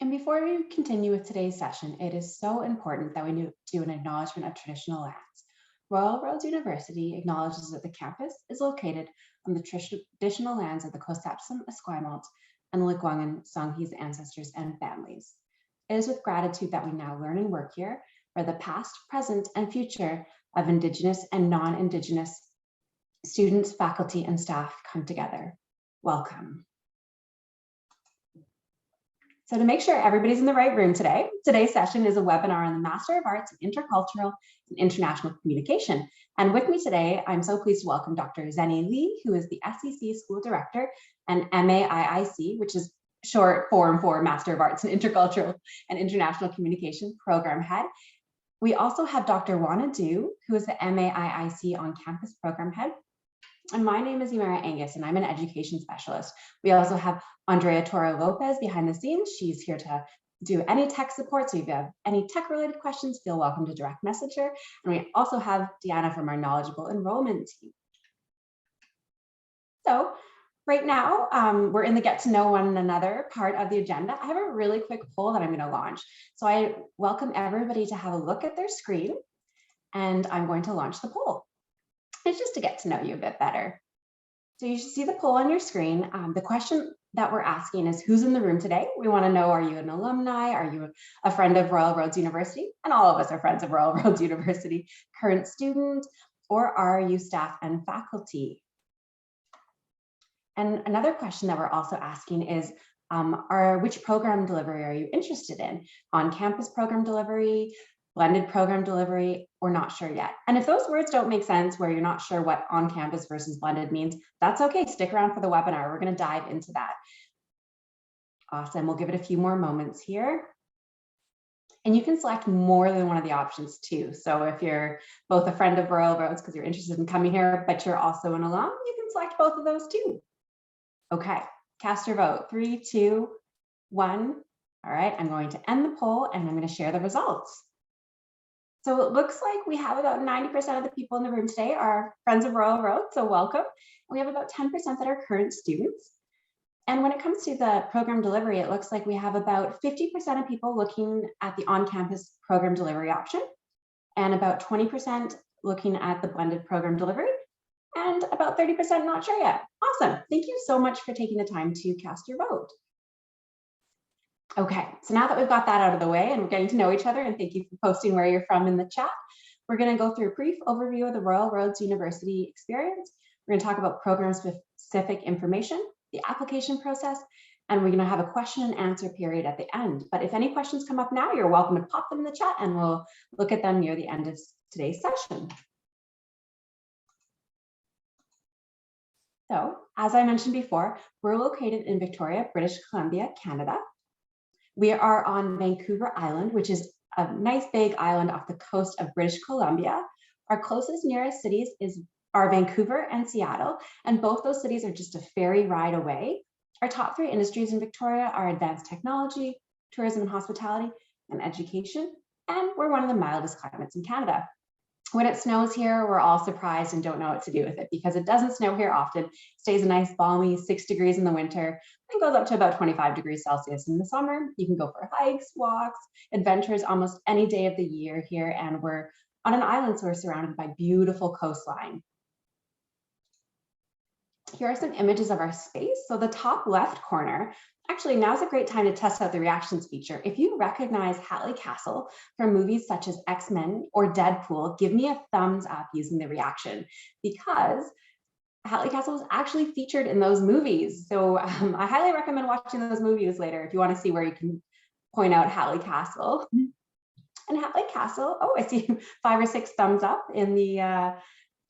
And before we continue with today's session, it is so important that we do an acknowledgement of traditional lands. Royal Roads University acknowledges that the campus is located on the traditional lands of the Cohort, Esquimalt, and Lekwungen Songhees ancestors and families. It is with gratitude that we now learn and work here, where the past, present, and future of Indigenous and non-Indigenous students, faculty, and staff come together. Welcome. So to make sure everybody's in the right room today, today's session is a webinar on the Master of Arts in Intercultural and International Communication. And with me today, I'm so pleased to welcome Dr. Zhenyi Li, who is the SEC School Director and MAIIC, which is short form for Master of Arts in Intercultural and International Communication Program Head. We also have Dr. Juana, who is the MAIIC On-Campus Program Head. And my name is Emara, Angus, and I'm an education specialist. We also have Andrea Toro Lopez behind the scenes. She's here to do any tech support. So if you have any tech related questions, feel welcome to direct message her. And we also have Diana from our knowledgeable enrollment team. So right now, we're in the get to know one another part of the agenda. I have a really quick poll that I'm going to launch. So I welcome everybody to have a look at their screen, and I'm going to launch the poll. It's just to get to know you a bit better. So you should see the poll on your screen. The question that we're asking is, who's in the room today? We want to know, are you an alumni? Are you a friend of Royal Roads University? And all of us are friends of Royal Roads University, current student, or are you staff and faculty? And another question that we're also asking is, which program delivery are you interested in? On-campus program delivery, blended program delivery, or not sure yet? And if those words don't make sense, where you're not sure what on-campus versus blended means, that's okay. Stick around for the webinar. We're going to dive into that. Awesome. We'll give it a few more moments here. And you can select more than one of the options too. So if you're both a friend of Royal Roads because you're interested in coming here, but you're also an alum, you can select both of those too. Okay, cast your vote. 3, 2, 1. All right, I'm going to end the poll and I'm going to share the results. So it looks like we have about 90% of the people in the room today are friends of Royal Roads, so welcome. We have about 10% that are current students. And when it comes to the program delivery, it looks like we have about 50% of people looking at the on-campus program delivery option, and about 20% looking at the blended program delivery, and about 30% not sure yet. Awesome. Thank you so much for taking the time to cast your vote. Okay, so now that we've got that out of the way and we're getting to know each other, and thank you for posting where you're from in the chat, we're going to go through a brief overview of the Royal Roads University experience. We're going to talk about program-specific information, the application process, and we're going to have a question and answer period at the end. But if any questions come up now, you're welcome to pop them in the chat and we'll look at them near the end of today's session. So, as I mentioned before, we're located in Victoria, British Columbia, Canada. We are on Vancouver Island, which is a nice big island off the coast of British Columbia. Our closest nearest cities are Vancouver and Seattle, and both those cities are just a ferry ride away. Our top 3 industries in Victoria are advanced technology, tourism and hospitality, and education, and we're one of the mildest climates in Canada. When it snows here, we're all surprised and don't know what to do with it because it doesn't snow here often. It stays a nice balmy 6 degrees in the winter and goes up to about 25 degrees Celsius in the summer. You can go for hikes, walks, adventures almost any day of the year here. And we're on an island, so we're surrounded by beautiful coastline. Here are some images of our space. So the top left corner, actually now's a great time to test out the reactions feature. If you recognize Hatley Castle from movies such as X-Men or Deadpool, give me a thumbs up using the reaction, because Hatley Castle was actually featured in those movies. So I highly recommend watching those movies later if you want to see where you can point out Hatley Castle. And Hatley Castle, oh, I see 5 or 6 thumbs up in the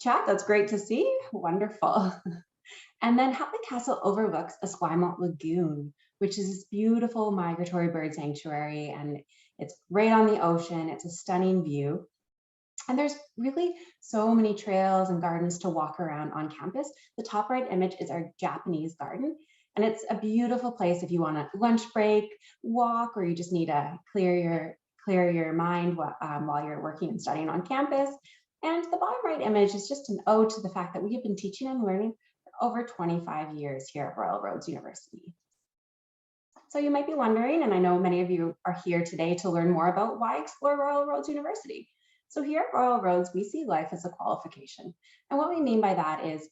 chat. That's great to see. Wonderful. And then Hatley Castle overlooks Esquimalt Lagoon, which is this beautiful migratory bird sanctuary, and it's right on the ocean. It's a stunning view. And there's really so many trails and gardens to walk around on campus. The top right image is our Japanese garden, and it's a beautiful place if you want a lunch break, walk, or you just need to clear your mind while you're working and studying on campus. And the bottom right image is just an ode to the fact that we have been teaching and learning over 25 years here at Royal Roads University. So you might be wondering, and I know many of you are here today to learn more about why explore Royal Roads University. So here at Royal Roads, we see life as a qualification. And what we mean by that is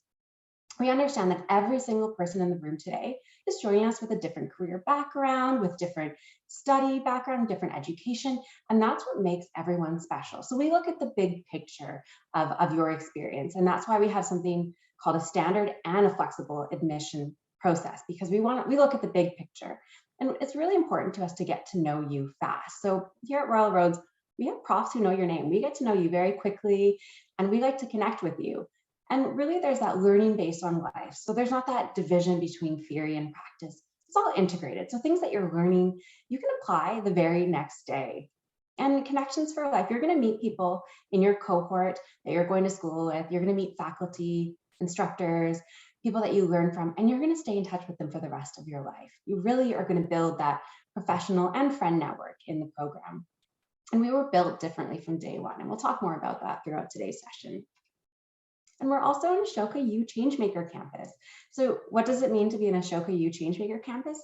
we understand that every single person in the room today is joining us with a different career background, with different study background, different education, and that's what makes everyone special. So we look at the big picture of your experience, and that's why we have something called a standard and a flexible admission process, because we look at the big picture. And it's really important to us to get to know you fast. So here at Royal Roads, we have profs who know your name. We get to know you very quickly, and we like to connect with you. And really, there's that learning based on life. So there's not that division between theory and practice. It's all integrated. So things that you're learning, you can apply the very next day. And connections for life, you're going to meet people in your cohort that you're going to school with. You're going to meet faculty, instructors, people that you learn from, and you're going to stay in touch with them for the rest of your life. You really are going to build that professional and friend network in the program. And we were built differently from day one. And we'll talk more about that throughout today's session. And we're also an Ashoka U Changemaker campus. So what does it mean to be an Ashoka U Changemaker campus?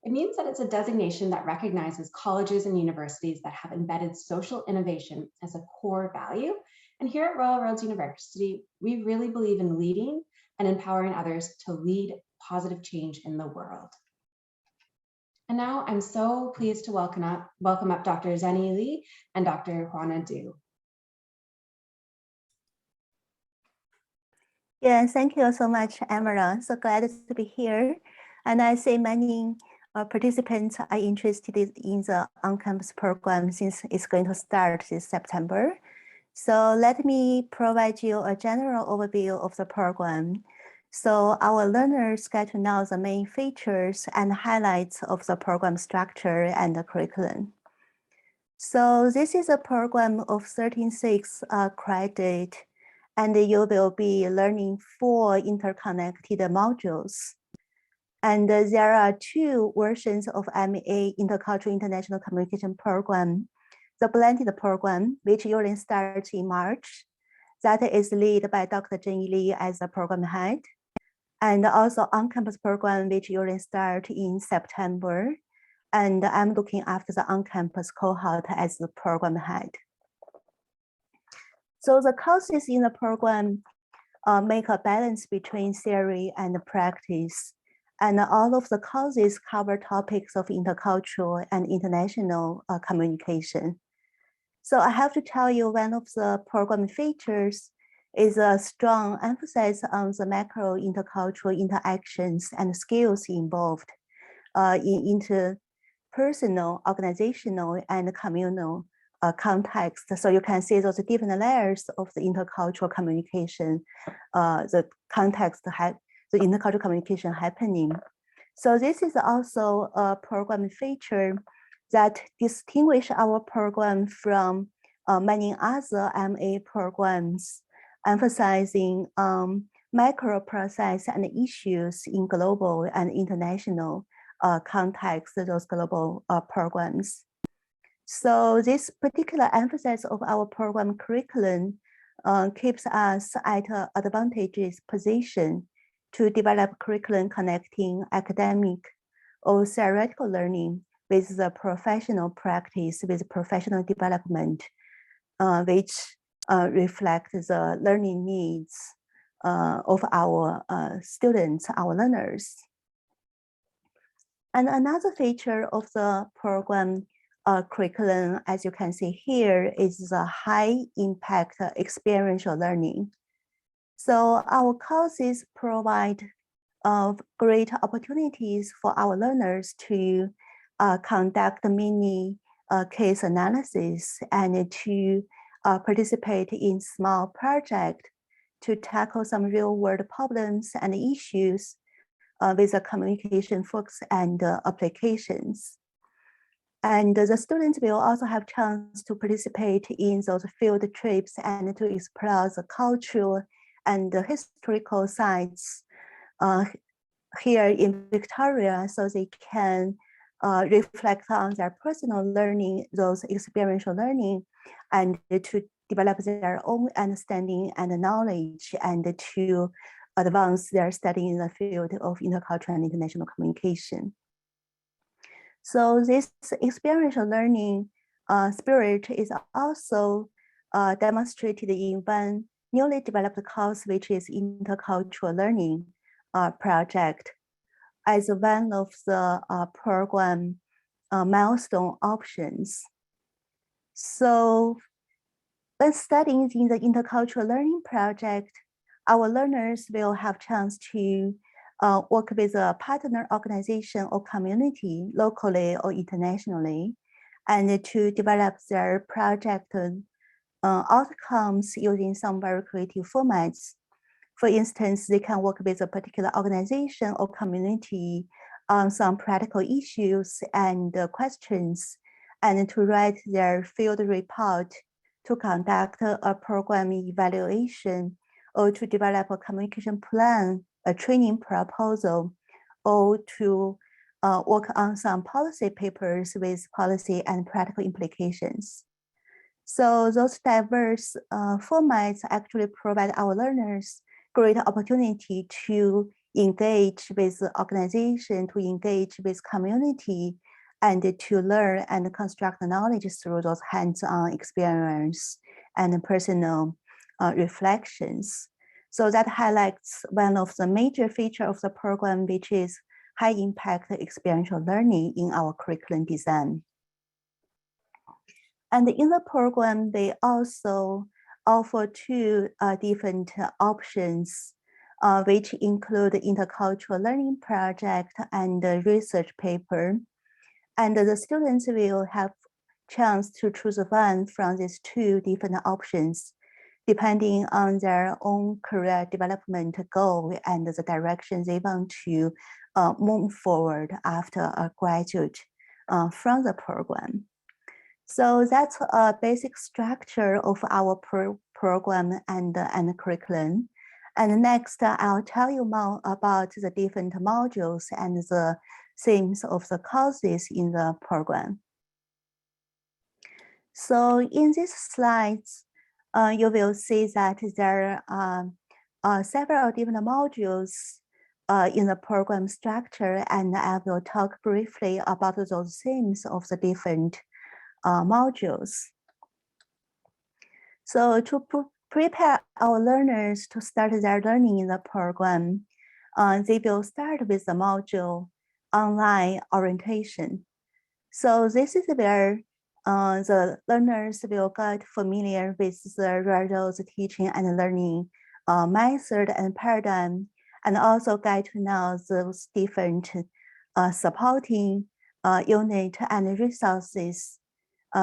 It means that it's a designation that recognizes colleges and universities that have embedded social innovation as a core value. And here at Royal Roads University, we really believe in leading and empowering others to lead positive change in the world. And now I'm so pleased to welcome up Dr. Zhenyi Li and Dr. Juana. Yeah, thank you so much, Emara. So glad to be here. And I see many participants are interested in the on-campus program since it's going to start this September. So let me provide you a general overview of the program. So our learners get to know the main features and highlights of the program structure and the curriculum. So this is a program of 13/6 credit, and you will be learning 4 interconnected modules. And there are 2 versions of MAIIC Intercultural International Communication Program. The blended program, which usually starts in March, that is led by Dr. Zhenyi Li as the program head. And also on-campus program, which usually start in September. And I'm looking after the on-campus cohort as the program head. So the courses in the program make a balance between theory and practice. And all of the courses cover topics of intercultural and international communication. So I have to tell you, one of the program features is a strong emphasis on the macro intercultural interactions and skills involved in interpersonal, organizational, and communal context. So you can see those different layers of the intercultural communication, the context, the intercultural communication happening. So this is also a program feature that distinguish our program from many other MA programs, emphasizing macro process and issues in global and international context, those global programs. So this particular emphasis of our program curriculum keeps us at an advantageous position to develop curriculum connecting academic or theoretical learning with the professional practice, with professional development, which reflect the learning needs of our students, our learners. And another feature of the program curriculum, as you can see here, is the high impact experiential learning. So our courses provide great opportunities for our learners to conduct mini case analysis and to participate in small projects to tackle some real world problems and issues with the communication focus and applications. And the students will also have chance to participate in those field trips and to explore the cultural and the historical sites here in Victoria, so they can reflect on their personal learning, those experiential learning, and to develop their own understanding and knowledge, and to advance their study in the field of intercultural and international communication. So this experiential learning spirit is also demonstrated in one newly developed course, which is Intercultural Learning project, as one of the program milestone options. So when studying in the Intercultural Learning project, our learners will have chance to work with a partner organization or community locally or internationally, and to develop their project outcomes using some very creative formats. For instance, they can work with a particular organization or community on some practical issues and questions, and to write their field report, to conduct a program evaluation, or to develop a communication plan, a training proposal, or to work on some policy papers with policy and practical implications. So those diverse formats actually provide our learners great opportunity to engage with the organization, to engage with community, and to learn and construct knowledge through those hands-on experience and personal reflections. So that highlights one of the major features of the program, which is high impact experiential learning in our curriculum design. And in the program, they also offer two different options, which include intercultural learning project and research paper. And the students will have chance to choose one from these two different options, depending on their own career development goal and the direction they want to move forward after a graduate from the program. So that's a basic structure of our program and curriculum. And next, I'll tell you more about the different modules and the themes of the courses in the program. So in these slides, you will see that there are several different modules in the program structure, and I will talk briefly about those themes of the different modules. So to prepare our learners to start their learning in the program, they will start with the module online orientation. So this is where the learners will get familiar with the Rado's teaching and learning method and paradigm, and also get to know those different supporting unit and resources,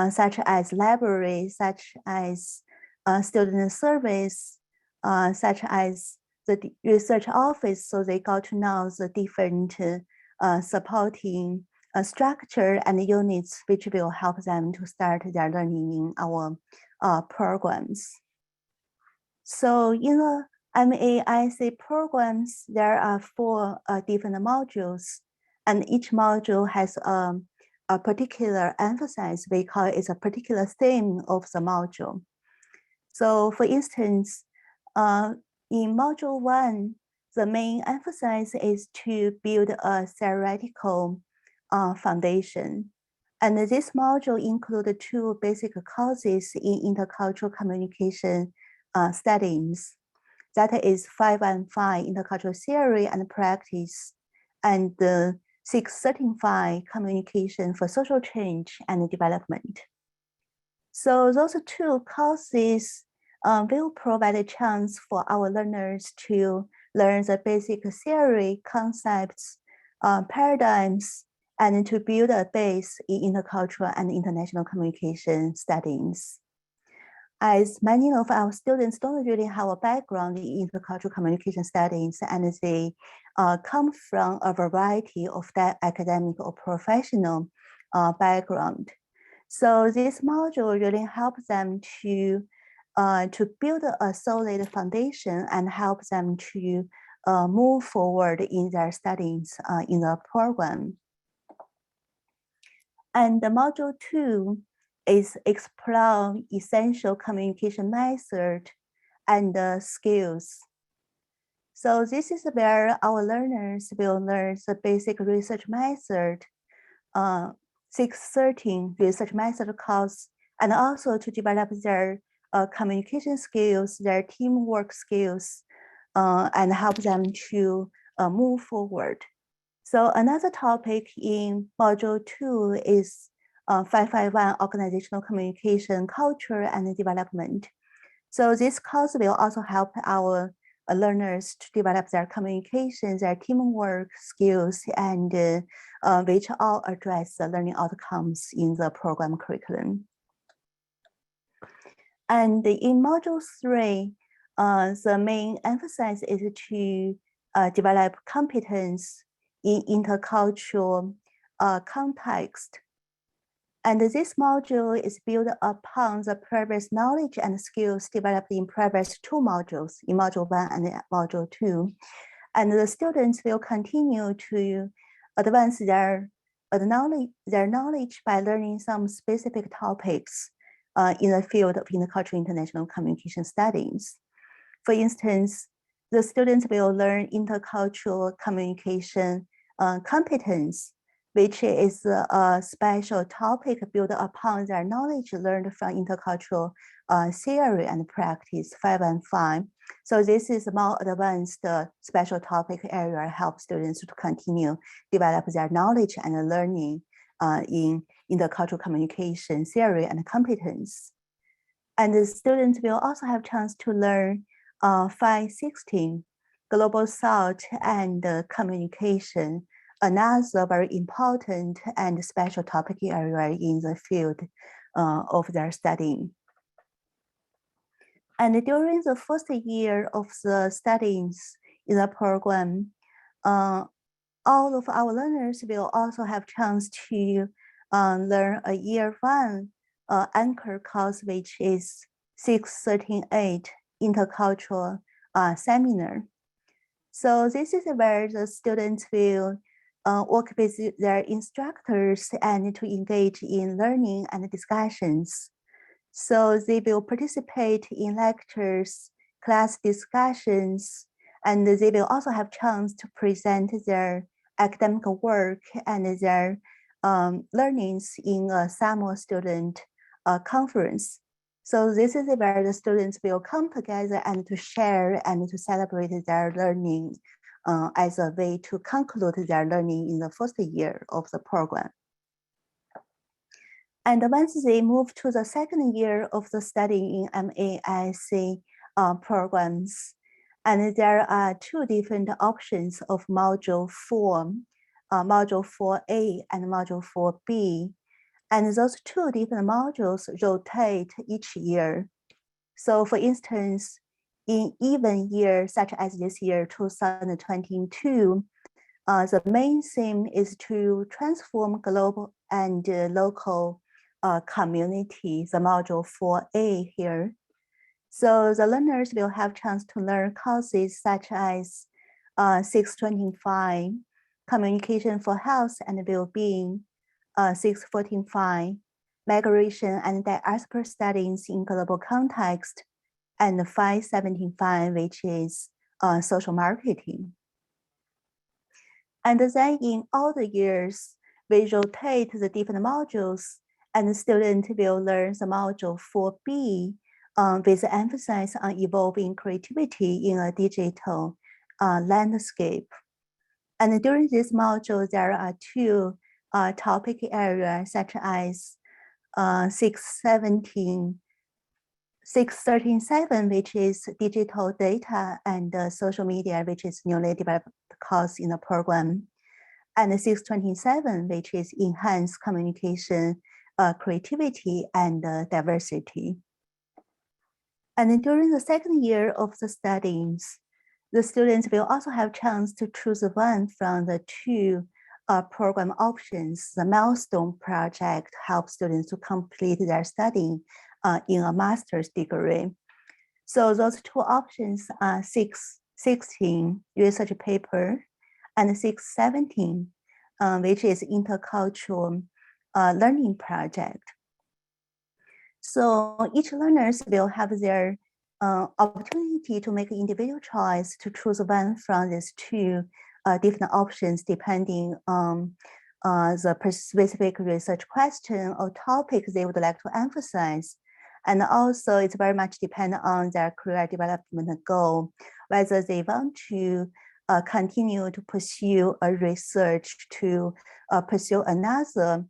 such as library, such as student service, such as the research office. So they got to know the different supporting structure and units which will help them to start their learning in our programs. So in the MAIC programs, there are 4 different modules, and each module has a particular emphasis. We call it a particular theme of the module. So for instance, in module 1, the main emphasis is to build a theoretical foundation. And this module includes 2 basic courses in intercultural communication studies. That is 515 intercultural theory and practice, and the 635 communication for social change and development. So those 2 courses will provide a chance for our learners to learn the basic theory, concepts, paradigms, and to build a base in intercultural and international communication studies. As many of our students don't really have a background in intercultural communication studies, and they come from a variety of academic or professional background. So this module really helps them to build a solid foundation and help them to move forward in their studies in the program. And the module 2 is explore essential communication method and skills. So this is where our learners will learn the basic research method, 613 research method course, and also to develop their communication skills, their teamwork skills, and help them to move forward. So another topic in module 2 is 551 organizational communication, culture, and development. So this course will also help our learners to develop their communication, their teamwork skills, and which all address the learning outcomes in the program curriculum. And in module 3, the main emphasis is to develop competence in intercultural context. And this module is built upon the previous knowledge and skills developed in previous 2 modules, in module 1 and module 2. And the students will continue to advance their knowledge by learning some specific topics in the field of intercultural international communication studies. For instance, the students will learn intercultural communication competence, which is a special topic built upon their knowledge learned from intercultural theory and practice 515. So this is a more advanced special topic area, help students to continue develop their knowledge and learning in intercultural communication theory and competence. And the students will also have chance to learn 516, global thought and communication, another very important and special topic area in the field of their studying. And during the first year of the studies in the program, all of our learners will also have chance to learn a year 1 anchor course, which is 613-8 intercultural seminar. So this is where the students will work with their instructors and to engage in learning and discussions. So they will participate in lectures, class discussions, and they will also have chance to present their academic work and their learnings in a summer student conference. So this is where the students will come together and to share and to celebrate their learning as a way to conclude their learning in the first year of the program. And once they move to the second year of the study in MAIIC programs, and there are 2 different options of module 4, module 4A and module 4B. And those 2 different modules rotate each year. So for instance, in even year, such as this year, 2022, the main theme is to transform global and local community, the module 4A here. So the learners will have chance to learn courses such as 625, communication for health and well-being, 614.5, migration and diaspora studies in global context, and 517.5, which is social marketing. And then in all the years, we rotate the different modules, and the student will learn the module 4B with emphasis on evolving creativity in a digital landscape. And during this module, there are 2 topic areas such as 613.7, which is digital data and social media, which is newly developed course in the program, and 627, which is enhanced communication, creativity, and diversity. And during the second year of the studies, the students will also have chance to choose one from the 2 program options. The milestone project helps students to complete their study in a master's degree. So those 2 options are 616 research paper and 617, which is intercultural learning project. So each learners will have their opportunity to make an individual choice to choose one from these 2 different options depending on the specific research question or topic they would like to emphasize. And also it's very much dependent on their career development goal, whether they want to continue to pursue a research to pursue another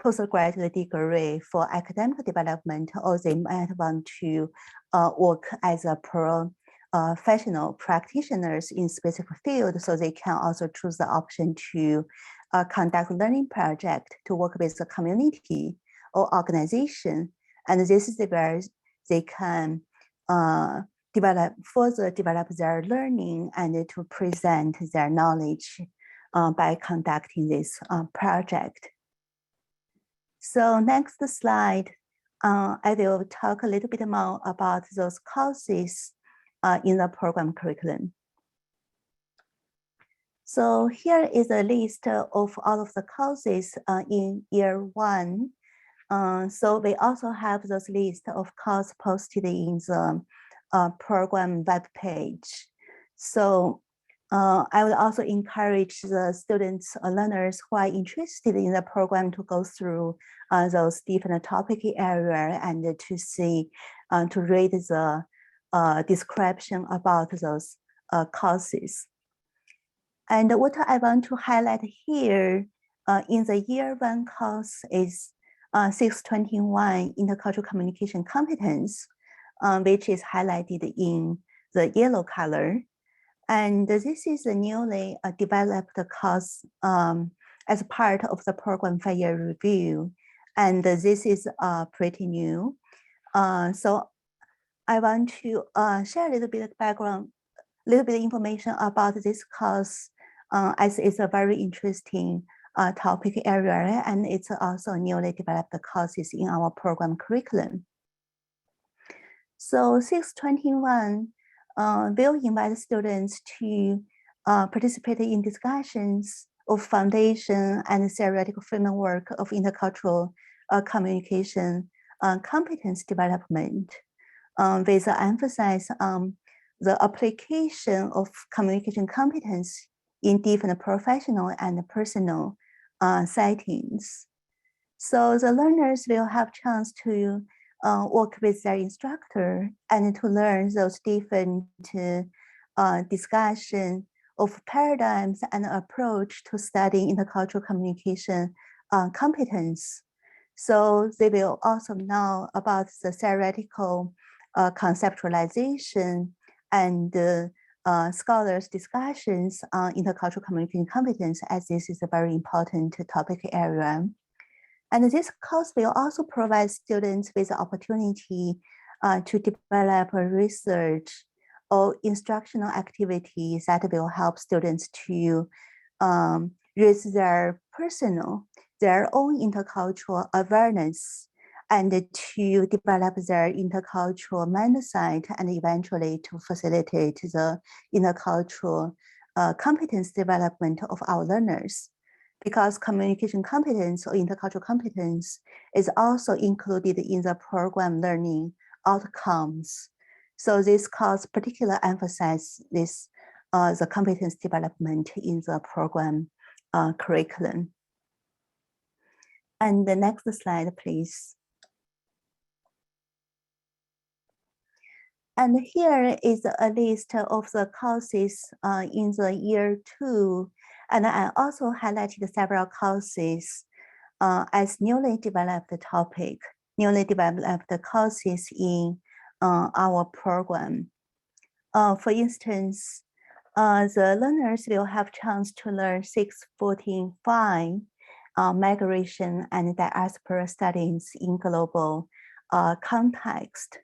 postgraduate degree for academic development, or they might want to work as a professional practitioners in specific field, so they can also choose the option to conduct learning project to work with the community or organization. And this is where they can further develop their learning and to present their knowledge by conducting this project. So next slide, I will talk a little bit more about those courses in the program curriculum. So here is a list of all of the courses in year 1. So we also have those list of courses posted in the program web page. So I would also encourage the students or learners who are interested in the program to go through those different topic area and to see, to read the description about those courses. And what I want to highlight here in the year 1 course is 621 Intercultural Communication Competence, which is highlighted in the yellow color. And this is a newly developed course as part of the program 5-year review. And this is pretty new. So I want to share a little bit of background, a little bit of information about this course, as it's a very interesting topic area, and it's also newly developed courses in our program curriculum. So 621 will invite students to participate in discussions of foundation and theoretical framework of intercultural communication competence development, with an emphasis on the application of communication competence in different professional and personal settings. So the learners will have chance to work with their instructor and to learn those different discussion of paradigms and approach to studying intercultural communication competence. So they will also know about the theoretical conceptualization and scholars' discussions on intercultural communication competence, as this is a very important topic area. And this course will also provide students with the opportunity to develop research or instructional activities that will help students to raise their own intercultural awareness and to develop their intercultural mindset and eventually to facilitate the intercultural competence development of our learners. Because communication competence or intercultural competence is also included in the program learning outcomes. So this course particularly emphasizes this, the competence development in the program curriculum. And the next slide, please. And here is a list of the courses in the year 2. And I also highlighted several courses as newly developed topic, newly developed courses in our program. For instance, the learners will have chance to learn 614.5 migration and diaspora studies in global context.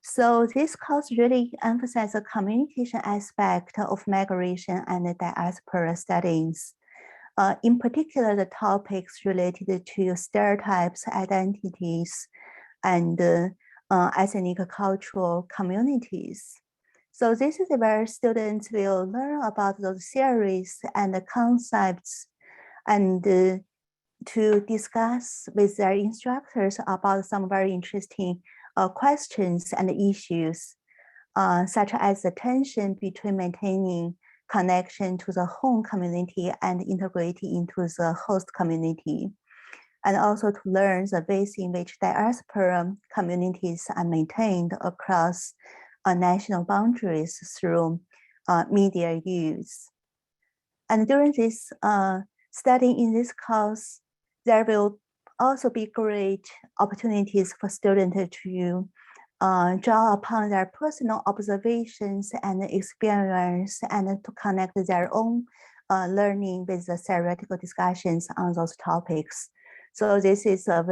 So this course really emphasizes the communication aspect of migration and diaspora studies. In particular, the topics related to stereotypes, identities, and ethnic cultural communities. So this is where students will learn about those theories and the concepts and to discuss with their instructors about some very interesting questions and issues, such as the tension between maintaining connection to the home community and integrating into the host community, and also to learn the ways in which diaspora communities are maintained across national boundaries through media use. And during this studying in this course, there will also be great opportunities for students to draw upon their personal observations and experience and to connect their own learning with the theoretical discussions on those topics. So this is a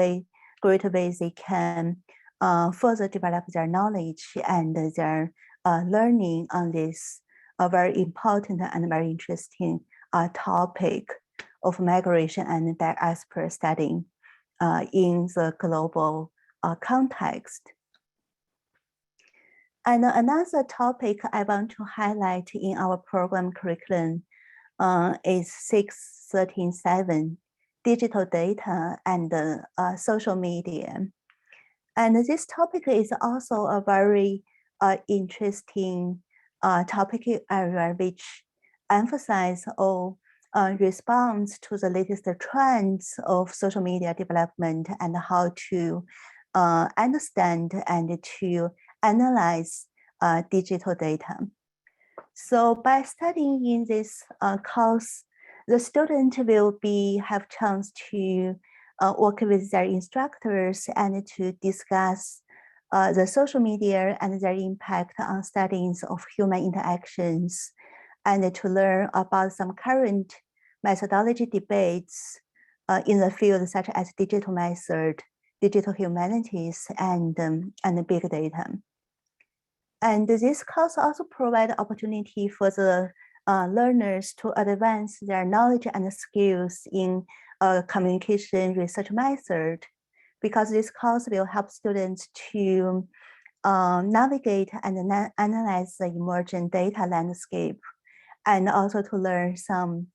great way they can further develop their knowledge and their learning on this very important and very interesting topic of migration and diaspora studying in the global context. And another topic I want to highlight in our program curriculum is 6.13.7, digital data and social media. And this topic is also a very interesting topic area which emphasize or responds to the latest trends of social media development and how to understand and to analyze digital data. So by studying in this course, the student will have chance to work with their instructors and to discuss the social media and their impact on studies of human interactions, and to learn about some current methodology debates in the field such as digital method, digital humanities, and big data. And this course also provides opportunity for the learners to advance their knowledge and skills in communication research method, because this course will help students to navigate and analyze the emerging data landscape, and also to learn some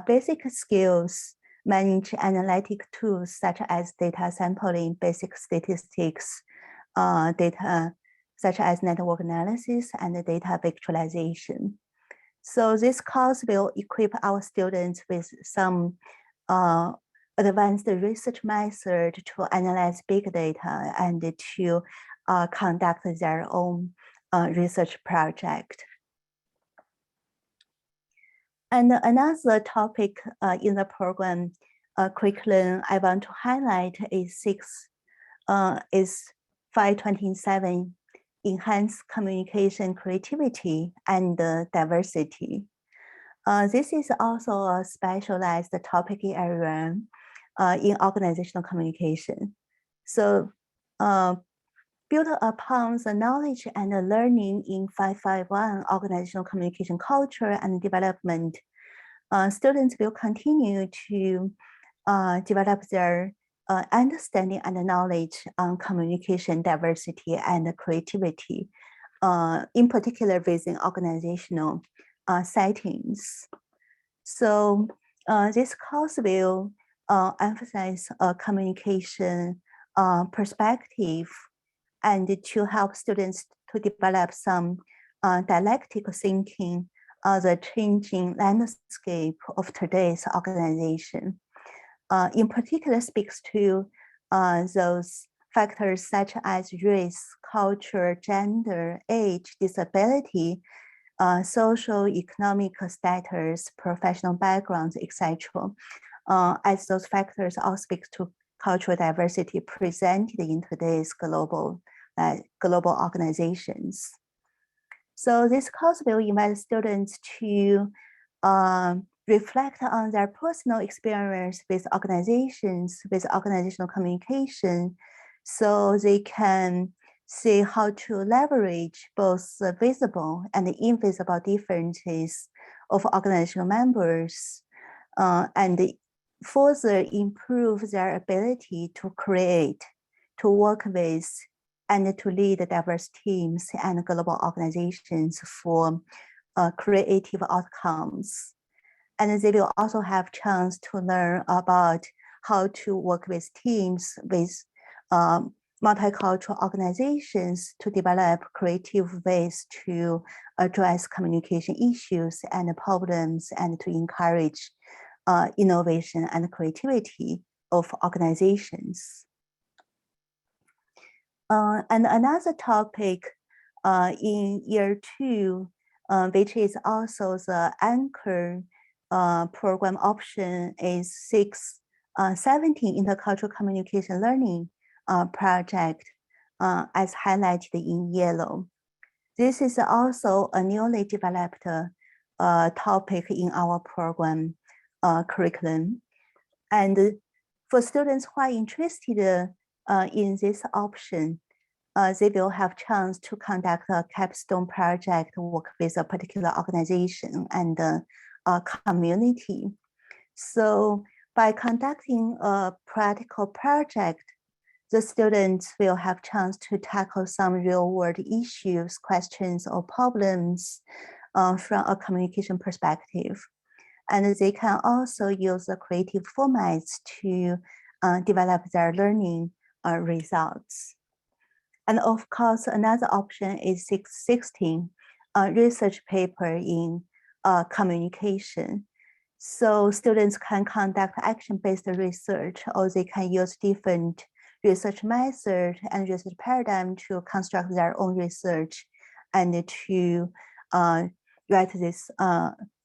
basic skills, manage analytic tools such as data sampling, basic statistics, data such as network analysis and data visualization. So this course will equip our students with some advanced research method to analyze big data and to conduct their own research project. And another topic in the program curriculum I want to highlight is 5.27, enhance communication creativity and diversity. This is also a specialized topic area in organizational communication. So built upon the knowledge and the learning in 551 organizational communication culture and development, students will continue to develop their understanding and knowledge on communication diversity and creativity, in particular within organizational settings. So this course will emphasize a communication perspective and to help students to develop some dialectical thinking of the changing landscape of today's organization. In particular, speaks to those factors such as race, culture, gender, age, disability, social, economic status, professional backgrounds, etc. As those factors all speak to cultural diversity presented in today's global organizations. So this course will invite students to reflect on their personal experience with organizations, with organizational communication, so they can see how to leverage both the visible and the invisible differences of organizational members and further improve their ability to create, to work with, and to lead diverse teams and global organizations for creative outcomes. And they will also have chance to learn about how to work with teams with multicultural organizations to develop creative ways to address communication issues and problems and to encourage innovation and creativity of organizations. And another topic in year 2, which is also the anchor program option, is 617 Intercultural Communication Learning project, as highlighted in yellow. This is also a newly developed topic in our program curriculum. And for students who are interested in this option, they will have chance to conduct a capstone project, work with a particular organization and a community. So by conducting a practical project, the students will have chance to tackle some real world issues, questions, or problems from a communication perspective. And they can also use the creative formats to develop their learning results. And of course, another option is 616, research paper in communication. So students can conduct action-based research, or they can use different research methods and research paradigm to construct their own research and to write this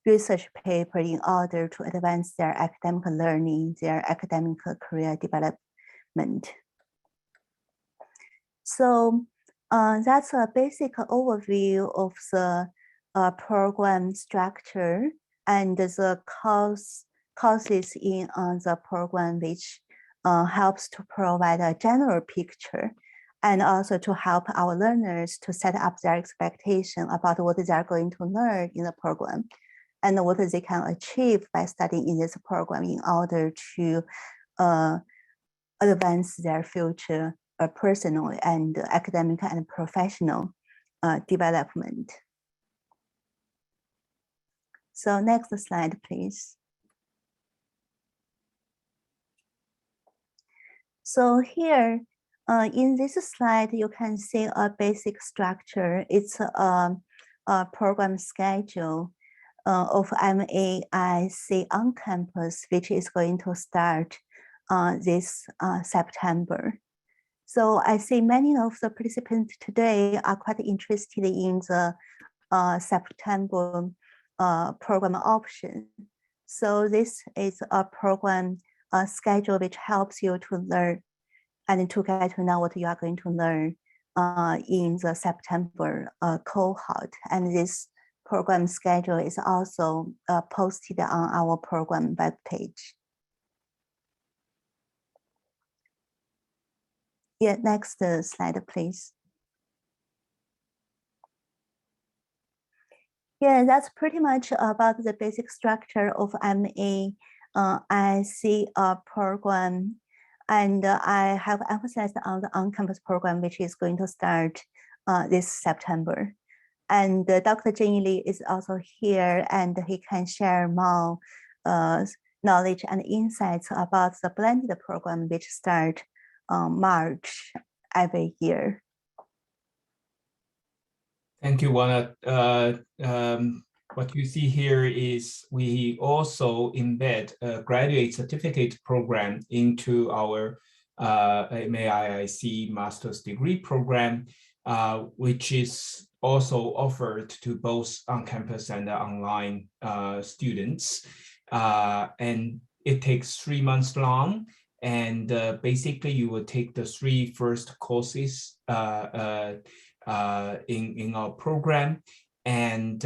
research paper in order to advance their academic learning, their academic career development. So that's a basic overview of the program structure and the courses in the program, which helps to provide a general picture and also to help our learners to set up their expectation about what they are going to learn in the program and what they can achieve by studying in this program in order to advance their future personal and academic and professional development. So next slide, please. So here in this slide, you can see a basic structure. It's a program schedule of MAIC on campus, which is going to start this September. So I see many of the participants today are quite interested in the September program option. So this is a program schedule which helps you to learn and to get to know what you are going to learn in the September cohort. And this program schedule is also posted on our program webpage. Yeah, next slide, please. Yeah, that's pretty much about the basic structure of MAIC program. And I have emphasized on the on-campus program, which is going to start this September. And Dr. Zhenyi Li is also here, and he can share more knowledge and insights about the blended program, which start March every year. Thank you, Juana. What you see here is we also embed a graduate certificate program into our MAIC master's degree program, which is also offered to both on-campus and online students. And it takes 3 months long. And basically, you will take the 3 first courses in our program, and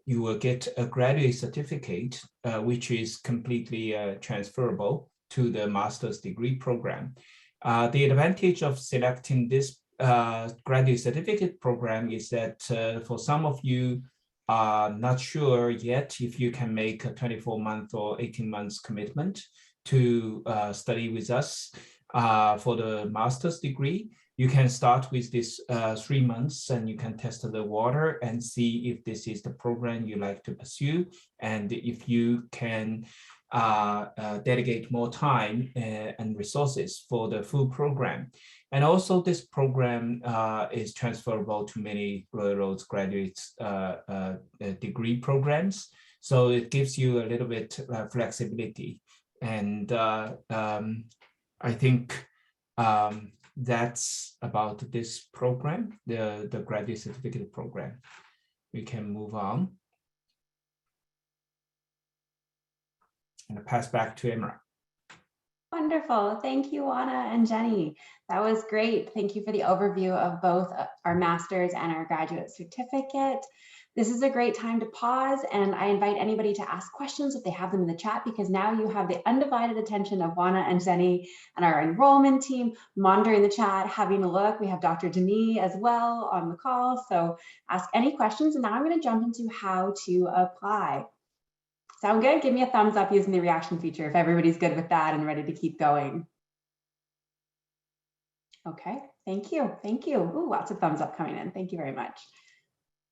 you will get a graduate certificate, which is completely transferable to the master's degree program. The advantage of selecting this graduate certificate program is that for some of you are not sure yet if you can make a 24-month or 18 months commitment to study with us for the master's degree. You can start with this 3 months and you can test the water and see if this is the program you like to pursue. And if you can dedicate more time and resources for the full program. And also this program is transferable to many Royal Roads graduates degree programs. So it gives you a little bit flexibility. And I think that's about this program, the graduate certificate program. We can move on. And pass back to Emara. Wonderful. Thank you, Juana and Zhenyi. That was great. Thank you for the overview of both our master's and our graduate certificate. This is a great time to pause, and I invite anybody to ask questions if they have them in the chat, because now you have the undivided attention of Juana and Zhenyi and our enrollment team monitoring the chat, having a look. We have Dr. Zhenyi as well on the call, so ask any questions. And now I'm going to jump into how to apply. Sound good? Give me a thumbs up using the reaction feature if everybody's good with that and ready to keep going. Okay, thank you. Thank you. Ooh, lots of thumbs up coming in. Thank you very much.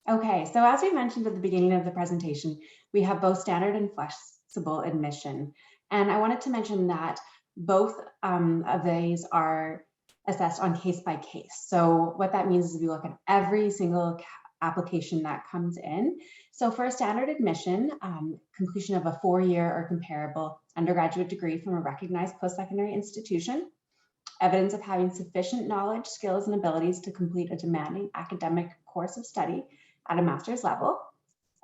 Okay, so as we mentioned at the beginning of the presentation, we have both standard and flexible admission. And I wanted to mention that both of these are assessed on case by case. So what that means is we look at every single application that comes in. So for a standard admission, completion of a 4-year or comparable undergraduate degree from a recognized post-secondary institution, evidence of having sufficient knowledge, skills, and abilities to complete a demanding academic course of study at a master's level,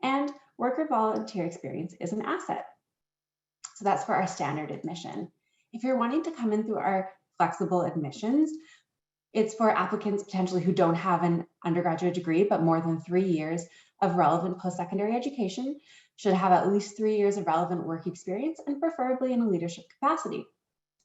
and work or volunteer experience is an asset. So that's for our standard admission. If you're wanting to come in through our flexible admissions, it's for applicants potentially who don't have an undergraduate degree, but more than 3 years of relevant post-secondary education, should have at least 3 years of relevant work experience, and preferably in a leadership capacity.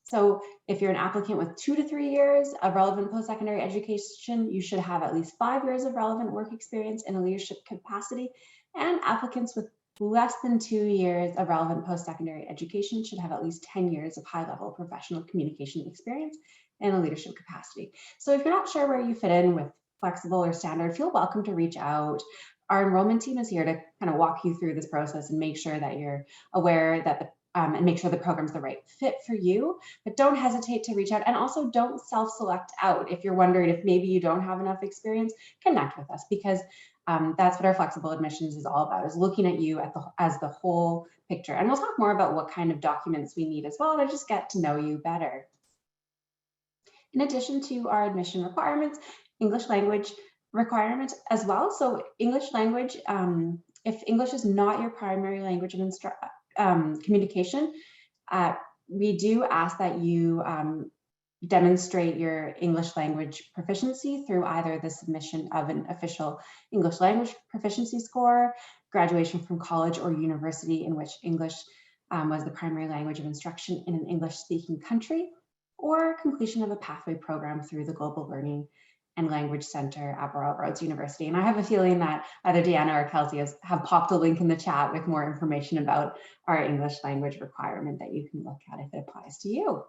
So if you're an applicant with 2 to 3 years of relevant post-secondary education, you should have at least 5 years of relevant work experience in a leadership capacity, and applicants with less than 2 years of relevant post-secondary education should have at least 10 years of high-level professional communication experience in a leadership capacity. So if you're not sure where you fit in with flexible or standard, feel welcome to reach out. Our enrollment team is here to kind of walk you through this process and make sure that you're aware that and make sure the program's the right fit for you, but don't hesitate to reach out, and also don't self-select out. If you're wondering if maybe you don't have enough experience, connect with us, because that's what our flexible admissions is all about, is looking at you as the whole picture. And we'll talk more about what kind of documents we need as well to just get to know you better. In addition to our admission requirements, English language requirements as well. So English language, if English is not your primary language of communication, we do ask that you demonstrate your English language proficiency through either the submission of an official English language proficiency score, graduation from college or university in which English was the primary language of instruction in an English-speaking country, or completion of a pathway program through the Global Learning and Language Center at Royal Roads University. And I have a feeling that either Deanna or Kelsey have popped a link in the chat with more information about our English language requirement that you can look at if it applies to you.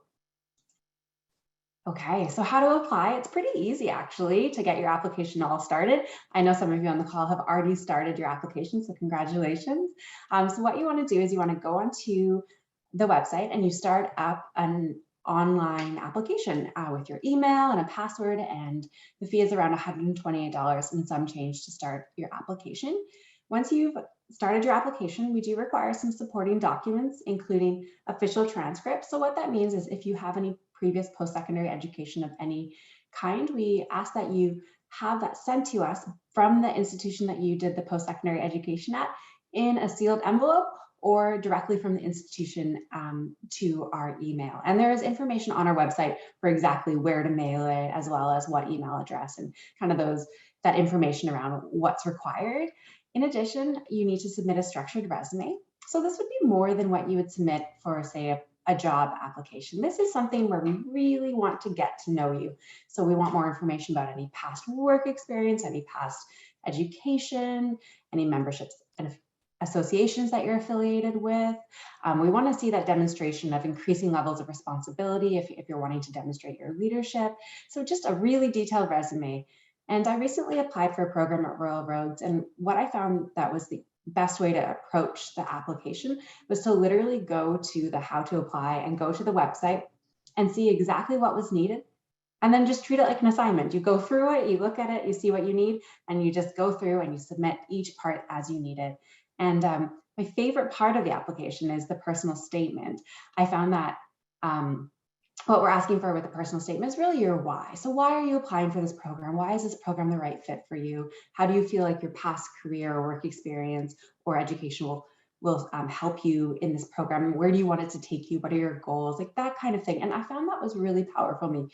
Okay, so how to apply? It's pretty easy actually to get your application all started. I know some of you on the call have already started your application, so congratulations. So what you want to do is you want to go onto the website and you start up an online application with your email and a password, and the fee is around $128 and some change to start your application. Once you've started your application, we do require some supporting documents, including official transcripts. So what that means is if you have any previous post-secondary education of any kind, we ask that you have that sent to us from the institution that you did the post-secondary education at in a sealed envelope, or directly from the institution to our email. And there is information on our website for exactly where to mail it, as well as what email address, and kind of that information around what's required. In addition, you need to submit a structured resume. So this would be more than what you would submit for, say, a job application. This is something where we really want to get to know you. So we want more information about any past work experience, any past education, any memberships and associations that you're affiliated with. We want to see that demonstration of increasing levels of responsibility if you're wanting to demonstrate your leadership. So just a really detailed resume. And I recently applied for a program at Royal Roads, and what I found that was the best way to approach the application was to literally go to the how to apply and go to the website and see exactly what was needed. And then just treat it like an assignment. You go through it, you look at it, you see what you need, and you just go through and you submit each part as you need it. And my favorite part of the application is the personal statement. I found that what we're asking for with the personal statement is really your why. So why are you applying for this program? Why is this program the right fit for you? How do you feel like your past career or work experience or education will help you in this program? Where do you want it to take you? What are your goals? Like that kind of thing. And I found that was really powerful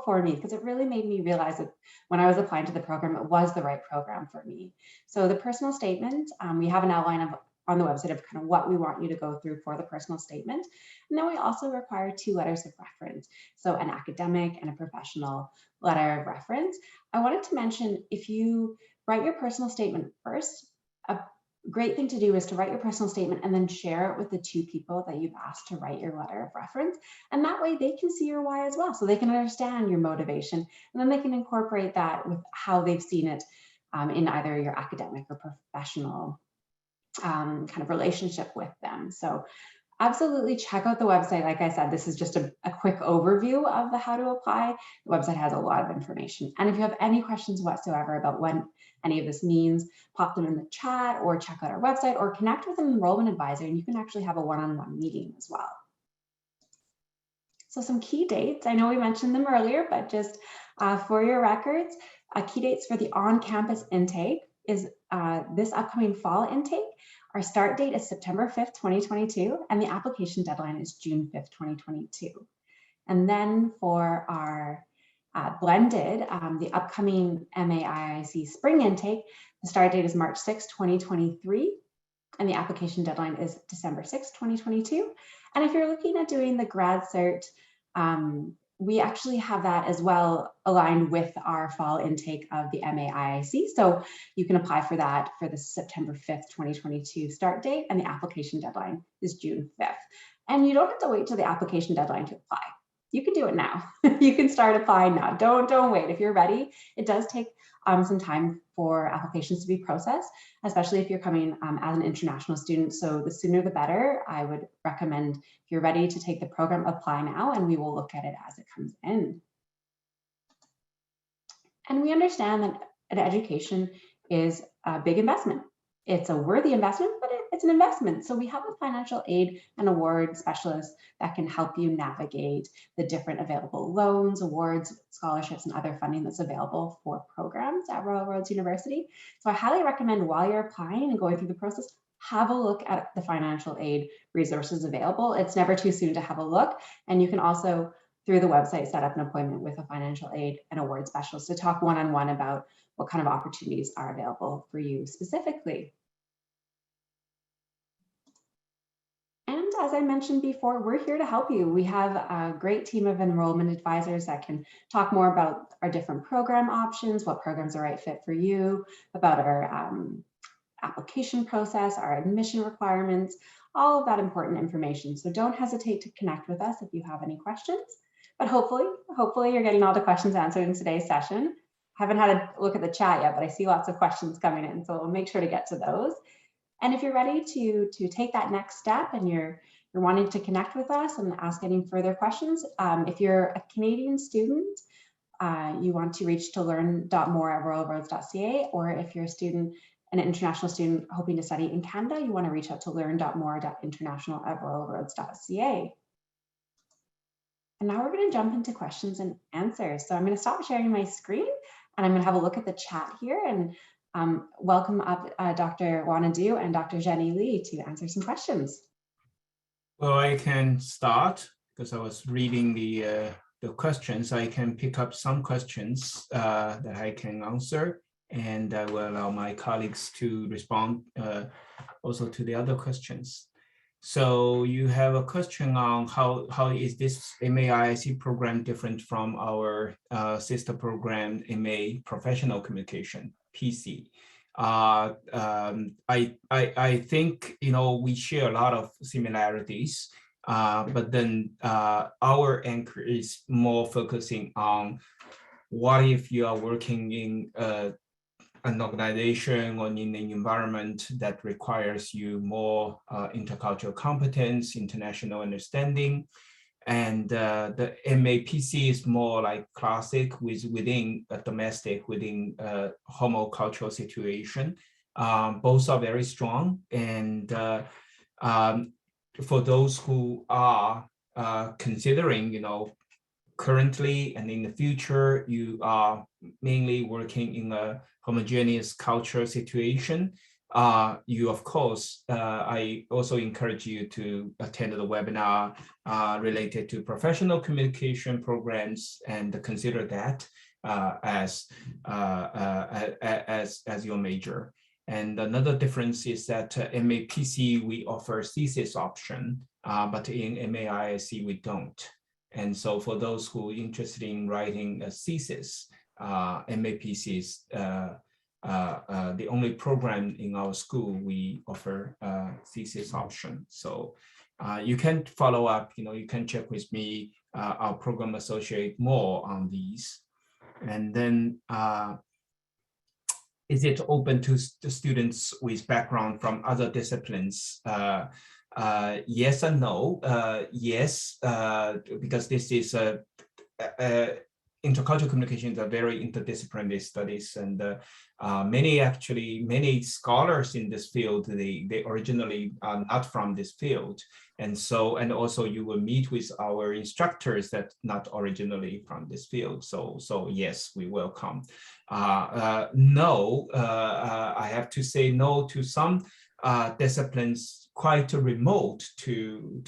for me because it really made me realize that when I was applying to the program, it was the right program for me. So the personal statement, we have an outline on the website of kind of what we want you to go through for the personal statement. And then we also require 2 letters of reference. So an academic and a professional letter of reference. I wanted to mention, if you write your personal statement first, a great thing to do is to write your personal statement and then share it with the 2 people that you've asked to write your letter of reference. And that way they can see your why as well. So they can understand your motivation, and then they can incorporate that with how they've seen it in either your academic or professional kind of relationship with them. So absolutely check out the website. Like I said, this is just a quick overview of the how to apply. The website has a lot of information. And if you have any questions whatsoever about what any of this means, pop them in the chat or check out our website or connect with an enrollment advisor, and you can actually have a one-on-one meeting as well. So some key dates, I know we mentioned them earlier, but just for your records, key dates for the on-campus intake is this upcoming fall intake. Our start date is September 5th, 2022, and the application deadline is June 5th, 2022. And then for our blended, the upcoming MAIIC spring intake, the start date is March 6th, 2023, and the application deadline is December 6th, 2022. And if you're looking at doing the grad cert, we actually have that as well aligned with our fall intake of the MAIIC. So you can apply for that for the September 5th, 2022 start date, and the application deadline is June 5th. And you don't have to wait till the application deadline to apply. You can do it now. You can start applying now. Don't wait. If you're ready, it does take some time for applications to be processed, especially if you're coming as an international student. So the sooner the better. I would recommend, if you're ready to take the program, apply now, and we will look at it as it comes in. And we understand that an education is a big investment. It's a worthy investment, but it's an investment. So we have a financial aid and award specialist that can help you navigate the different available loans, awards, scholarships, and other funding that's available for programs at Royal Roads University. So I highly recommend, while you're applying and going through the process, have a look at the financial aid resources available. It's never too soon to have a look. And you can also, through the website, set up an appointment with a financial aid and award specialist to talk one-on-one about what kind of opportunities are available for you specifically. And as I mentioned before, we're here to help you. We have a great team of enrollment advisors that can talk more about our different program options, what programs are right fit for you, about our application process, our admission requirements, all of that important information. So don't hesitate to connect with us if you have any questions. But hopefully you're getting all the questions answered in today's session. Haven't had a look at the chat yet, but I see lots of questions coming in, so we'll make sure to get to those. And if you're ready to take that next step and you're wanting to connect with us and ask any further questions, if you're a Canadian student, you want to reach to learn.more@royalroads.ca, or if you're a student, an international student hoping to study in Canada, you want to reach out to learn.more.international@royalroads.ca. And now we're going to jump into questions and answers. So I'm going to stop sharing my screen and I'm going to have a look at the chat here and welcome up Dr. Juana and Dr. Zhenyi Li to answer some questions. Well, I can start because I was reading the questions. I can pick up some questions that I can answer, and I will allow my colleagues to respond also to the other questions. So you have a question on how is this MAIIC program different from our sister program, MA Professional Communication, PC. I think, we share a lot of similarities, but then our anchor is more focusing on what if you are working in an organization or in an environment that requires you more intercultural competence, international understanding. And the MAPC is more like classic within a domestic, within a homocultural situation. Both are very strong. And for those who are considering, currently and in the future, you are mainly working in a homogeneous cultural situation. You, of course, I also encourage you to attend the webinar related to professional communication programs and consider that as your major. And another difference is that MAPC, we offer thesis option, but in MAIIC, we don't. And so for those who are interested in writing a thesis, MAPC is the only program in our school we offer a thesis option. So you can follow up, you can check with me, our program associate more on these. And then is it open to the students with background from other disciplines? Yes and no. Yes, because this is intercultural communications are very interdisciplinary studies, and many scholars in this field, they originally are not from this field, and also you will meet with our instructors that not originally from this field. So yes, we welcome. No, I have to say no to some disciplines quite remote to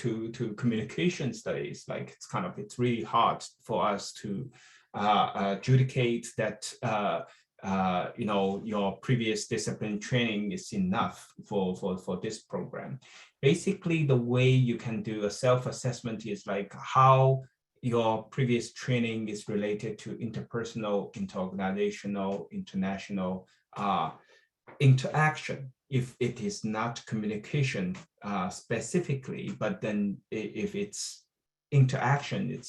communication studies. Like it's really hard for us to adjudicate that your previous discipline training is enough for this program. Basically, the way you can do a self-assessment is like how your previous training is related to interpersonal, interorganizational, international interaction. If it is not communication specifically, but then if it's interaction,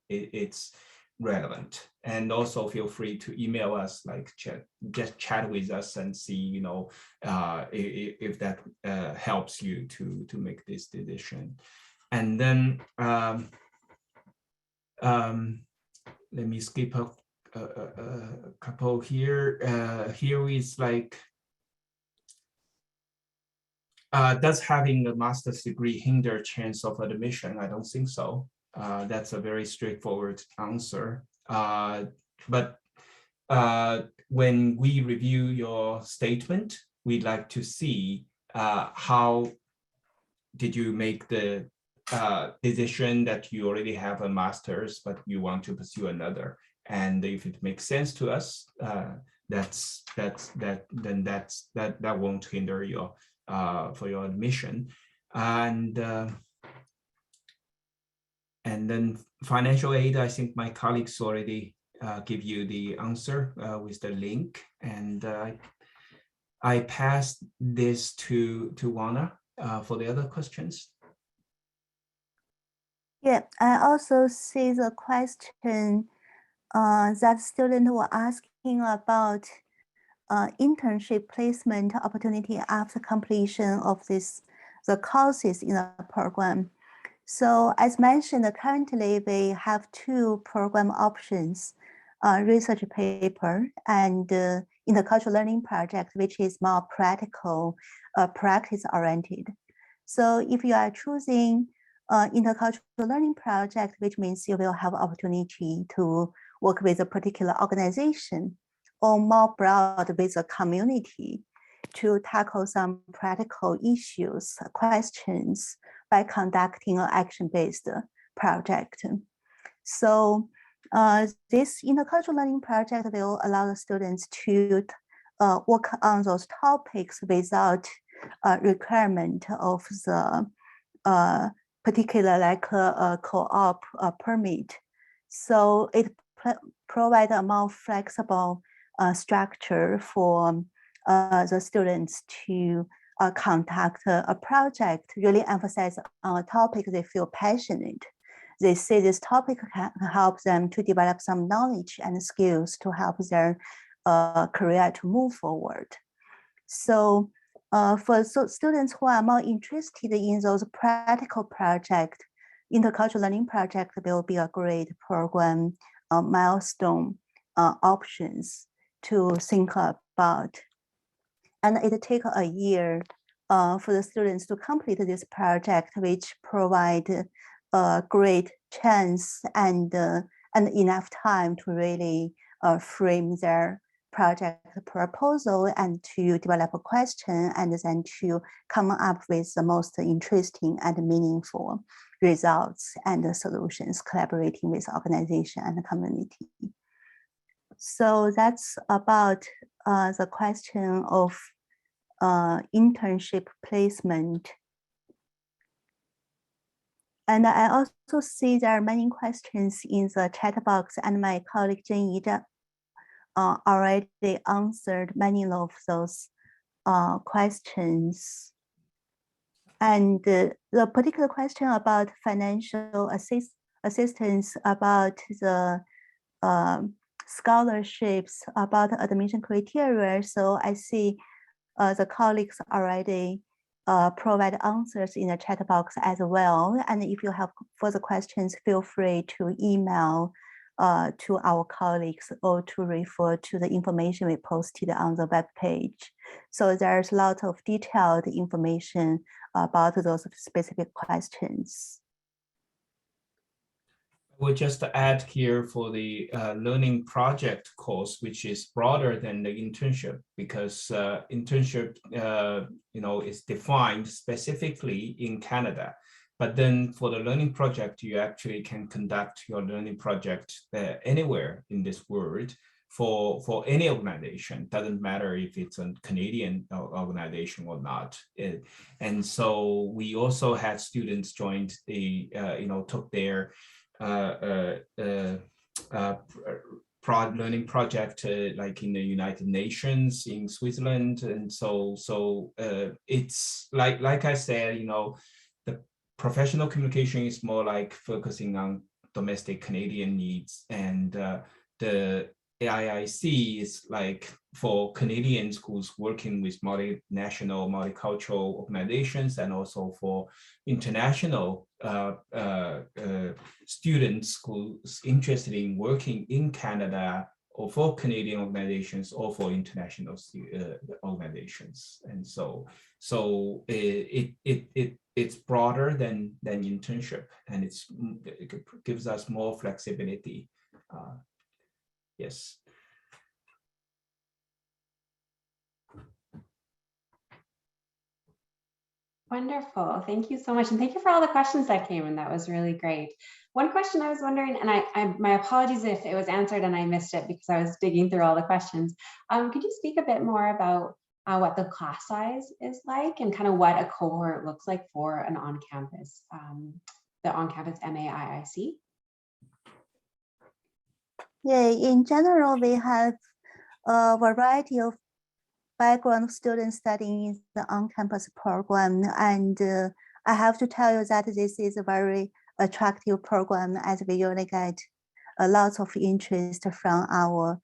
it's relevant. And also feel free to email us, like just chat with us and see, if that helps you to make this decision. And then let me skip a couple here. Here is like, does having a master's degree hinder chance of admission? I don't think so. That's a very straightforward answer. But when we review your statement, we'd like to see how did you make the decision that you already have a master's, but you want to pursue another. And if it makes sense to us, that won't hinder your for your admission. And then financial aid, I think my colleagues already give you the answer with the link. And I passed this to Juana for the other questions. Yeah, I also see the question that students were asking about internship placement opportunity after completion of the courses in the program. So as mentioned, currently we have two program options, research paper and intercultural learning project, which is more practical, practice-oriented. So if you are choosing intercultural learning project, which means you will have opportunity to work with a particular organization or more broad with a community to tackle some practical issues, questions by conducting an action-based project. So this intercultural learning project will allow the students to work on those topics without requirement of the particular like a co-op permit. So it provides a more flexible structure for the students to conduct a project, really emphasize on a topic they feel passionate. They say this topic can help them to develop some knowledge and skills to help their career to move forward. So for students who are more interested in those practical projects, intercultural learning project will be a great program milestone options to think about. And it takes a year for the students to complete this project, which provide a great chance and enough time to really frame their project proposal and to develop a question and then to come up with the most interesting and meaningful results and solutions, collaborating with organization and the community. So that's about the question of internship placement. And I also see there are many questions in the chat box, and my colleague Zhenyi Li already answered many of those questions. And the particular question about financial assistance, about the scholarships, about admission criteria. So I see the colleagues already provide answers in the chat box as well. And if you have further questions, feel free to email to our colleagues or to refer to the information we posted on the web page. So there's a lot of detailed information about those specific questions. We'll just add here for the learning project course, which is broader than the internship, because internship, is defined specifically in Canada. But then for the learning project, you actually can conduct your learning project anywhere in this world for any organization. Doesn't matter if it's a Canadian organization or not. And so we also had students joined the, took their learning project like in the United Nations, in Switzerland. And so it's like I said, the professional communication is more like focusing on domestic Canadian needs, and the AIIC is like for Canadians who's working with multinational, multicultural organizations, and also for international students who's interested in working in Canada, or for Canadian organizations, or for international organizations. And so it's broader than internship, and it gives us more flexibility. Yes. Wonderful. Thank you so much. And thank you for all the questions that came in. That was really great. One question I was wondering, and my apologies if it was answered and I missed it because I was digging through all the questions. Could you speak a bit more about what the class size is like and kind of what a cohort looks like for an on-campus, the on-campus MAIIC? Yeah, in general, we have a variety of background students studying in the on-campus program. And I have to tell you that this is a very attractive program, as we usually get a lot of interest from our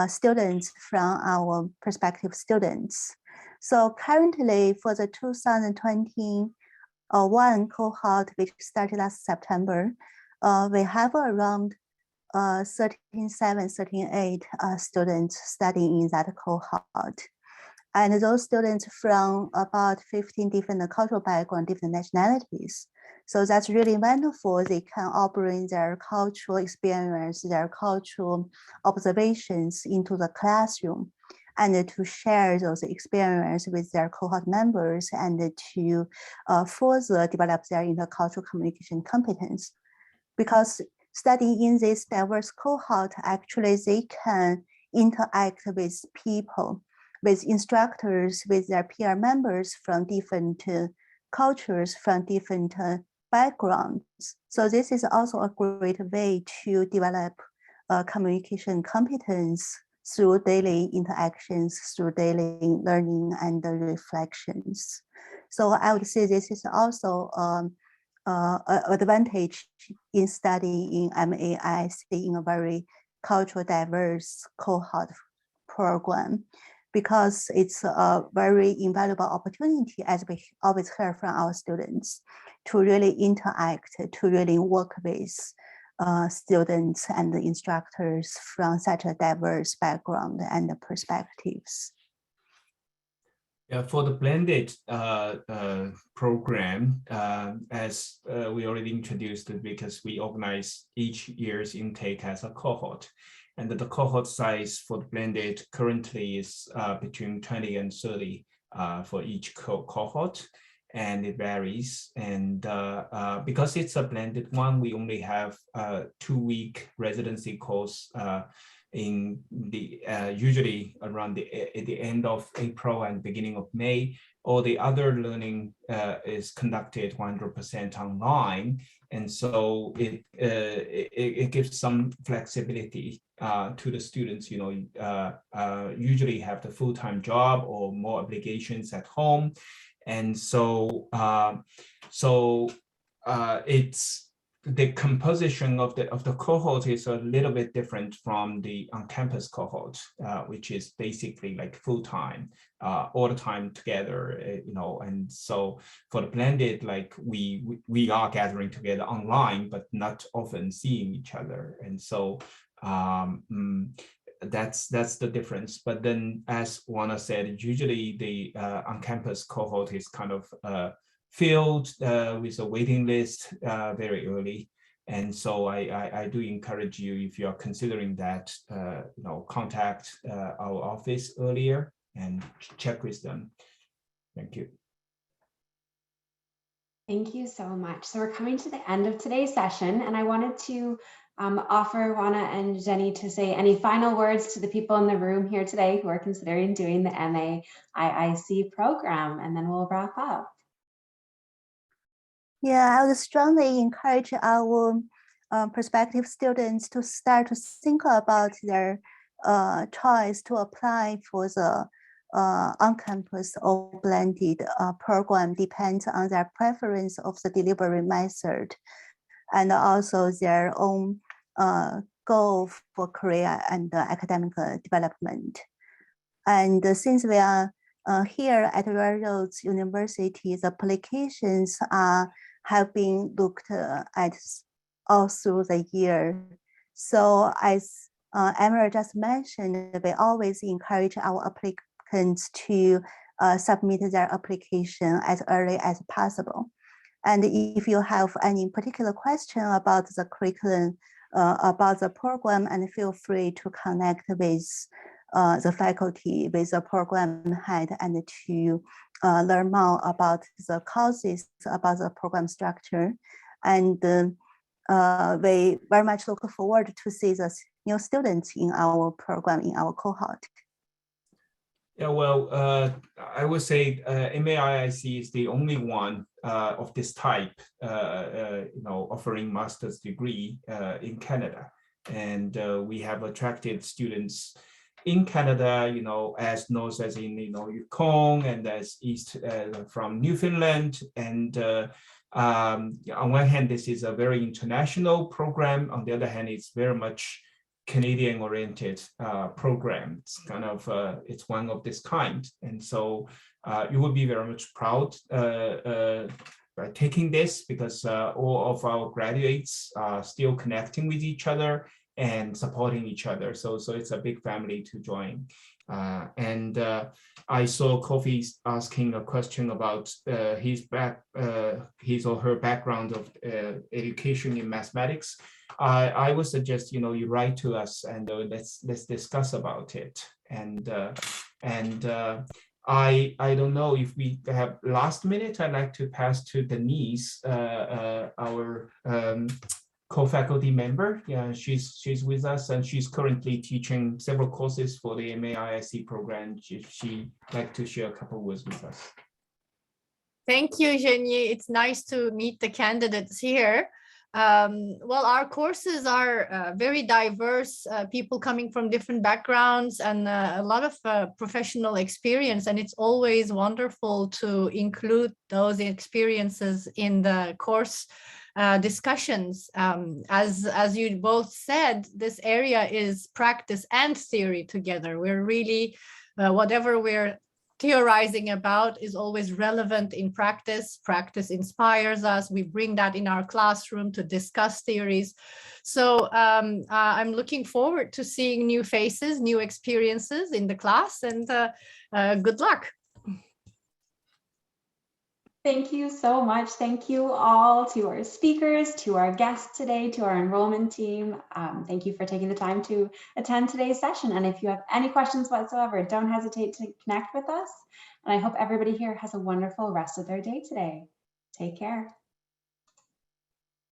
students, from our prospective students. So currently for the 2021 cohort, which started last September, we have around 13,8 students studying in that cohort. And those students from about 15 different cultural backgrounds, different nationalities. So that's really wonderful. They can all bring their cultural experience, their cultural observations into the classroom, and to share those experiences with their cohort members, and to further develop their intercultural communication competence. Because studying in this diverse cohort, actually they can interact with people, with instructors, with their peer members from different cultures, from different backgrounds. So this is also a great way to develop communication competence through daily interactions, through daily learning and reflections. So I would say this is also advantage in studying in MAIIC in a very cultural diverse cohort program, because it's a very invaluable opportunity, as we always hear from our students, to really interact, to really work with students and instructors from such a diverse background and perspectives. Yeah, for the blended program, as we already introduced it, because we organize each year's intake as a cohort. And the cohort size for the blended currently is between 20 and 30 for each cohort, and it varies. And because it's a blended one, we only have a 2-week residency course in the usually around the end of April and beginning of May. All the other learning is conducted 100% online, and so it gives some flexibility to the students. You know, usually have the full-time job or more obligations at home, and so it's the composition of the cohort is a little bit different from the on-campus cohort, which is basically like full-time, all the time together, you know. And so for the blended, like we are gathering together online, but not often seeing each other. And so that's the difference. But then, as Juana said, usually the on-campus cohort is kind of filled with a waiting list very early. And so I do encourage you, if you are considering that, you know, contact our office earlier and check with them. Thank you. Thank you so much. So we're coming to the end of today's session, and I wanted to offer Juana and Zhenyi to say any final words to the people in the room here today who are considering doing the MAIIC program, and then we'll wrap up. Yeah, I would strongly encourage our prospective students to start to think about their choice to apply for the on-campus or blended program. Depends on their preference of the delivery method and also their own goal for career and academic development. And since we are here at Railroads University, the applications have been looked at all through the year. So as Emara just mentioned, we always encourage our applicants to submit their application as early as possible. And if you have any particular question about the curriculum, about the program, and feel free to connect with the faculty, with the program head, and to learn more about the courses, about the program structure. And we very much look forward to see the new students in our program, in our cohort. Yeah, well, I would say MAIIC is the only one of this type, you know, offering master's degree in Canada. And we have attracted students in Canada, you know, as north as in, you know, Yukon, and as east from Newfoundland. And on one hand, this is a very international program. On the other hand, it's very much Canadian-oriented program. It's kind of it's one of this kind, and so you will be very much proud by taking this, because all of our graduates are still connecting with each other and supporting each other. So it's a big family to join. And I saw Kofi asking a question about his or her background of education in mathematics. I would suggest, you know, you write to us and let's discuss about it. And I don't know if we have last minute. I'd like to pass to Denise, our co-faculty member. Yeah, she's with us, and she's currently teaching several courses for the MAIIC program. She'd like to share a couple words with us. Thank you, Zhenyi. It's nice to meet the candidates here. Well, our courses are very diverse, people coming from different backgrounds, and a lot of professional experience, and it's always wonderful to include those experiences in the course discussions. As you both said, this area is practice and theory together. We're really, whatever we're theorizing about is always relevant in practice. Practice inspires us. We bring that in our classroom to discuss theories. So I'm looking forward to seeing new faces, new experiences in the class, and good luck. Thank you so much. Thank you all to our speakers, to our guests today, to our enrollment team. Thank you for taking the time to attend today's session. And if you have any questions whatsoever, don't hesitate to connect with us. And I hope everybody here has a wonderful rest of their day today. Take care.